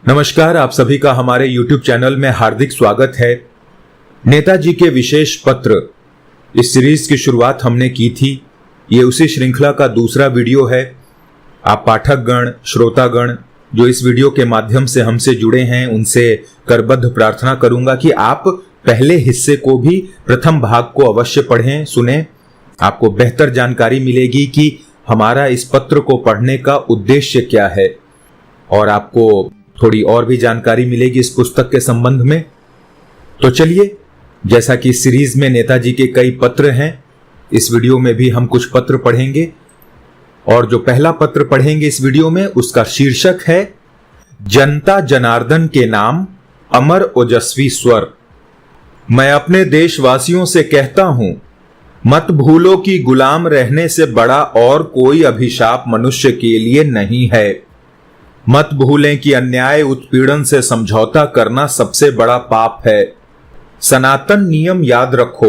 नमस्कार, आप सभी का हमारे YouTube चैनल में हार्दिक स्वागत है। नेताजी के विशेष पत्र इस सीरीज की शुरुआत हमने की थी। ये उसी श्रृंखला का दूसरा वीडियो है। आप पाठकगण, श्रोतागण जो इस वीडियो के माध्यम से हमसे जुड़े हैं, उनसे करबद्ध प्रार्थना करूंगा कि आप पहले हिस्से को भी, प्रथम भाग को अवश्य पढ़ें, सुनें। आपको बेहतर जानकारी मिलेगी कि हमारा इस पत्र को पढ़ने का उद्देश्य क्या है और आपको थोड़ी और भी जानकारी मिलेगी इस पुस्तक के संबंध में। तो चलिए, जैसा कि सीरीज में नेताजी के कई पत्र हैं, इस वीडियो में भी हम कुछ पत्र पढ़ेंगे। और जो पहला पत्र पढ़ेंगे इस वीडियो में, उसका शीर्षक है जनता जनार्दन के नाम अमर ओजस्वी स्वर। मैं अपने देशवासियों से कहता हूं, मत भूलो कि गुलाम रहने से बड़ा और कोई अभिशाप मनुष्य के लिए नहीं है। मत भूलें कि अन्याय उत्पीड़न से समझौता करना सबसे बड़ा पाप है। सनातन नियम याद रखो,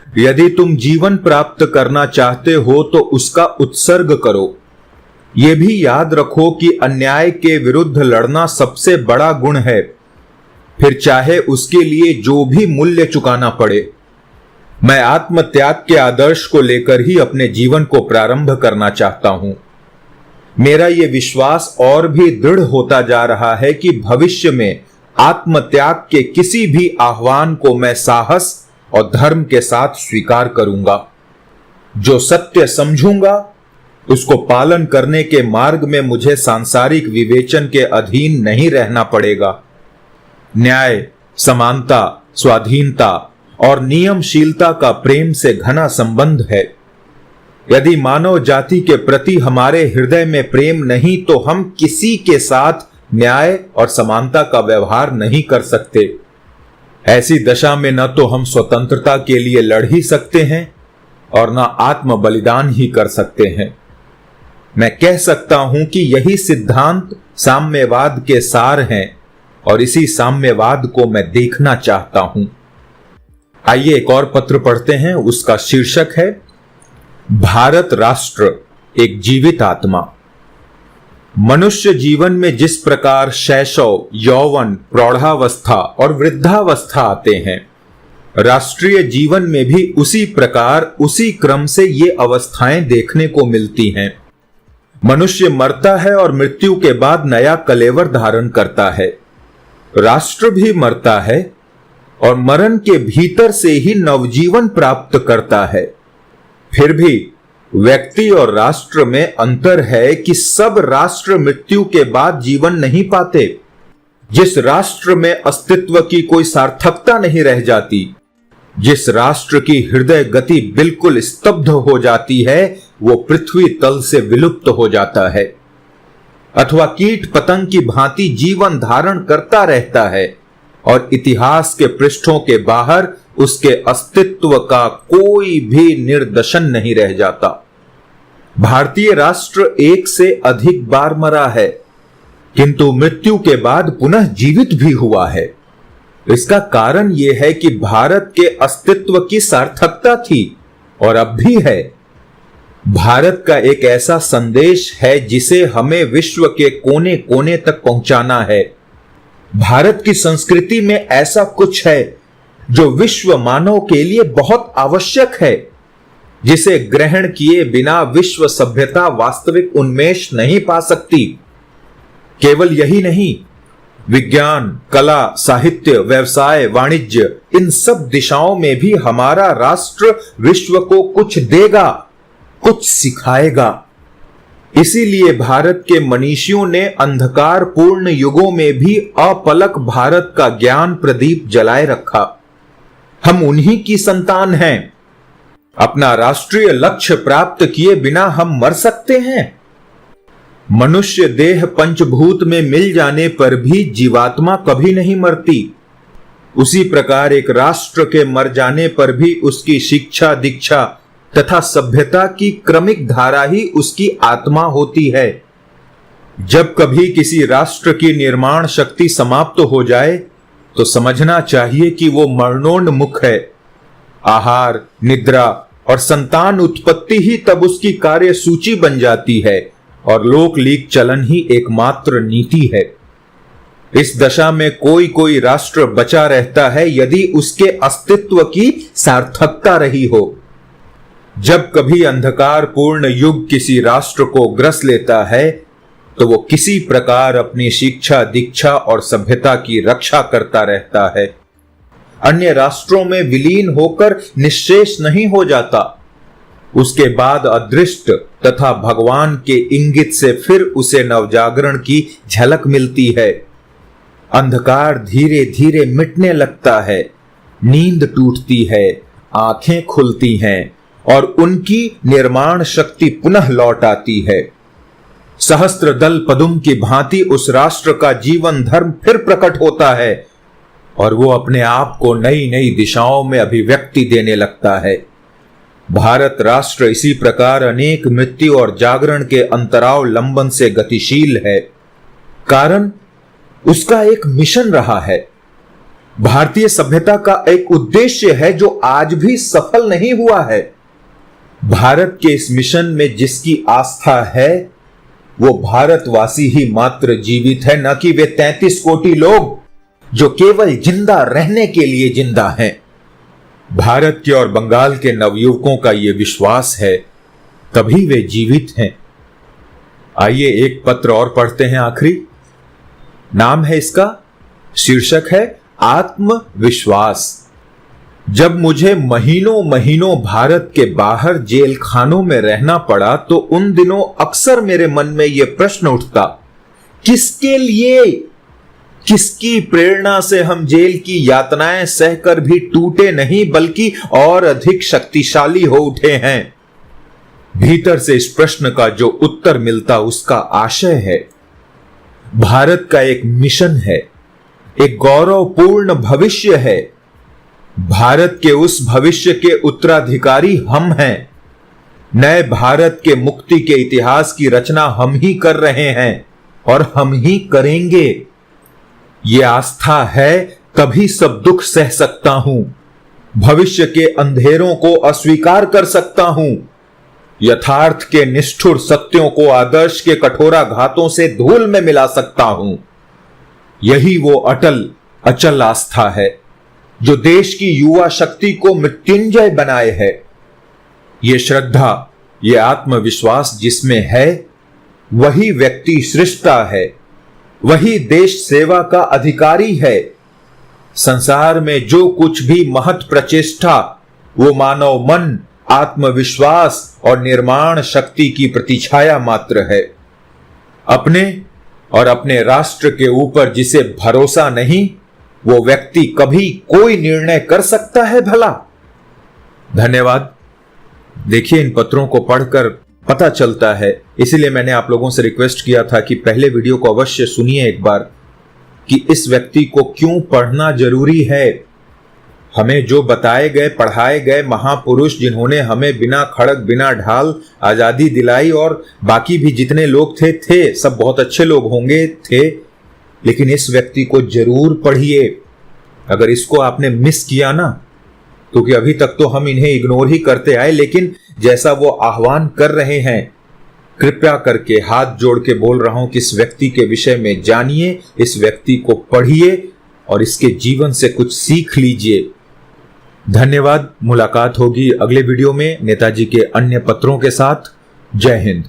यदि तुम जीवन प्राप्त करना चाहते हो तो उसका उत्सर्ग करो। यह भी याद रखो कि अन्याय के विरुद्ध लड़ना सबसे बड़ा गुण है, फिर चाहे उसके लिए जो भी मूल्य चुकाना पड़े। मैं आत्मत्याग के आदर्श को लेकर ही अपने जीवन को प्रारंभ करना चाहता हूं। मेरा यह विश्वास और भी दृढ़ होता जा रहा है कि भविष्य में आत्मत्याग के किसी भी आह्वान को मैं साहस और धर्म के साथ स्वीकार करूंगा। जो सत्य समझूंगा उसको पालन करने के मार्ग में मुझे सांसारिक विवेचन के अधीन नहीं रहना पड़ेगा। न्याय, समानता, स्वाधीनता और नियमशीलता का प्रेम से घना संबंध है। यदि मानव जाति के प्रति हमारे हृदय में प्रेम नहीं तो हम किसी के साथ न्याय और समानता का व्यवहार नहीं कर सकते। ऐसी दशा में न तो हम स्वतंत्रता के लिए लड़ ही सकते हैं और न आत्म बलिदान ही कर सकते हैं। मैं कह सकता हूं कि यही सिद्धांत साम्यवाद के सार हैं और इसी साम्यवाद को मैं देखना चाहता हूं। आइए एक और पत्र पढ़ते हैं। उसका शीर्षक है भारत राष्ट्र एक जीवित आत्मा। मनुष्य जीवन में जिस प्रकार शैशव, यौवन, प्रौढ़ावस्था और वृद्धावस्था आते हैं, राष्ट्रीय जीवन में भी उसी प्रकार, उसी क्रम से ये अवस्थाएं देखने को मिलती हैं। मनुष्य मरता है और मृत्यु के बाद नया कलेवर धारण करता है। राष्ट्र भी मरता है और मरण के भीतर से ही नवजीवन प्राप्त करता है। फिर भी व्यक्ति और राष्ट्र में अंतर है कि सब राष्ट्र मृत्यु के बाद जीवन नहीं पाते। जिस राष्ट्र में अस्तित्व की कोई सार्थकता नहीं रह जाती, जिस राष्ट्र की हृदय गति बिल्कुल स्तब्ध हो जाती है, वो पृथ्वी तल से विलुप्त हो जाता है अथवा कीट पतंग की भांति जीवन धारण करता रहता है और इतिहास के पृष्ठों के बाहर उसके अस्तित्व का कोई भी निर्दशन नहीं रह जाता। भारतीय राष्ट्र एक से अधिक बार मरा है, किंतु मृत्यु के बाद पुनः जीवित भी हुआ है। इसका कारण यह है कि भारत के अस्तित्व की सार्थकता थी और अब भी है। भारत का एक ऐसा संदेश है जिसे हमें विश्व के कोने कोने तक पहुंचाना है। भारत की संस्कृति में ऐसा कुछ है जो विश्व मानव के लिए बहुत आवश्यक है, जिसे ग्रहण किए बिना विश्व सभ्यता वास्तविक उन्मेष नहीं पा सकती। केवल यही नहीं, विज्ञान, कला, साहित्य, व्यवसाय, वाणिज्य, इन सब दिशाओं में भी हमारा राष्ट्र विश्व को कुछ देगा, कुछ सिखाएगा। इसीलिए भारत के मनीषियों ने अंधकार पूर्ण युगों में भी अपलक भारत का ज्ञान प्रदीप जलाए रखा। हम उन्हीं की संतान हैं। अपना राष्ट्रीय लक्ष्य प्राप्त किए बिना हम मर सकते हैं? मनुष्य देह पंचभूत में मिल जाने पर भी जीवात्मा कभी नहीं मरती। उसी प्रकार एक राष्ट्र के मर जाने पर भी उसकी शिक्षा, दीक्षा तथा सभ्यता की क्रमिक धारा ही उसकी आत्मा होती है। जब कभी किसी राष्ट्र की निर्माण शक्ति समाप्त हो जाए तो समझना चाहिए कि वो मरणोन्मुख है। आहार, निद्रा और संतान उत्पत्ति ही तब उसकी कार्य सूची बन जाती है और लोक लीक चलन ही एकमात्र नीति है। इस दशा में कोई कोई राष्ट्र बचा रहता है यदि उसके अस्तित्व की सार्थकता रही हो। जब कभी अंधकार पूर्ण युग किसी राष्ट्र को ग्रस लेता है तो वो किसी प्रकार अपनी शिक्षा, दीक्षा और सभ्यता की रक्षा करता रहता है, अन्य राष्ट्रों में विलीन होकर निश्शेष नहीं हो जाता। उसके बाद अदृष्ट तथा भगवान के इंगित से फिर उसे नवजागरण की झलक मिलती है। अंधकार धीरे धीरे मिटने लगता है, नींद टूटती है, आंखें खुलती हैं और उनकी निर्माण शक्ति पुनः लौट आती है। सहस्त्र दल पदुम की भांति उस राष्ट्र का जीवन धर्म फिर प्रकट होता है और वो अपने आप को नई नई दिशाओं में अभिव्यक्ति देने लगता है। भारत राष्ट्र इसी प्रकार अनेक मृत्यु और जागरण के अंतराव लंबन से गतिशील है, कारण उसका एक मिशन रहा है। भारतीय सभ्यता का एक उद्देश्य है जो आज भी सफल नहीं हुआ है। भारत के इस मिशन में जिसकी आस्था है वो भारतवासी ही मात्र जीवित है, न कि वे 33 कोटि लोग जो केवल जिंदा रहने के लिए जिंदा हैं। भारत के और बंगाल के नवयुवकों का यह विश्वास है, तभी वे जीवित हैं। आइए एक पत्र और पढ़ते हैं। आखिरी नाम है इसका, शीर्षक है आत्मविश्वास। जब मुझे महीनों महीनों भारत के बाहर जेल खानों में रहना पड़ा तो उन दिनों अक्सर मेरे मन में यह प्रश्न उठता, किसके लिए, किसकी प्रेरणा से हम जेल की यातनाएं सहकर भी टूटे नहीं बल्कि और अधिक शक्तिशाली हो उठे हैं। भीतर से इस प्रश्न का जो उत्तर मिलता उसका आशय है, भारत का एक मिशन है, एक गौरवपूर्ण भविष्य है। भारत के उस भविष्य के उत्तराधिकारी हम हैं। नए भारत के मुक्ति के इतिहास की रचना हम ही कर रहे हैं और हम ही करेंगे। ये आस्था है तभी सब दुख सह सकता हूं, भविष्य के अंधेरों को अस्वीकार कर सकता हूं, यथार्थ के निष्ठुर सत्यों को आदर्श के कठोराघातों से धूल में मिला सकता हूं। यही वो अटल अचल आस्था है जो देश की युवा शक्ति को मृत्युंजय बनाए है। ये श्रद्धा, ये आत्मविश्वास जिसमें है वही व्यक्ति सृष्टा है, वही देश सेवा का अधिकारी है। संसार में जो कुछ भी महत् प्रचेष्टा वो मानव मन, आत्मविश्वास और निर्माण शक्ति की प्रतिछाया मात्र है। अपने और अपने राष्ट्र के ऊपर जिसे भरोसा नहीं वो व्यक्ति कभी कोई निर्णय कर सकता है भला? धन्यवाद। देखिए, इन पत्रों को पढ़कर पता चलता है, इसीलिए मैंने आप लोगों से रिक्वेस्ट किया था कि पहले वीडियो को अवश्य सुनिए एक बार कि इस व्यक्ति को क्यों पढ़ना जरूरी है। हमें जो बताए गए, पढ़ाए गए महापुरुष जिन्होंने हमें बिना खड़ग बिना ढाल आजादी दिलाई, और बाकी भी जितने लोग थे सब बहुत अच्छे लोग होंगे थे, लेकिन इस व्यक्ति को जरूर पढ़िए। अगर इसको आपने मिस किया ना, क्योंकि अभी तक तो हम इन्हें इग्नोर ही करते आए, लेकिन जैसा वो आह्वान कर रहे हैं, कृपया करके हाथ जोड़ के बोल रहा हूं कि इस व्यक्ति के विषय में जानिए, इस व्यक्ति को पढ़िए और इसके जीवन से कुछ सीख लीजिए। धन्यवाद। मुलाकात होगी अगले वीडियो में नेताजी के अन्य पत्रों के साथ। जय हिंद।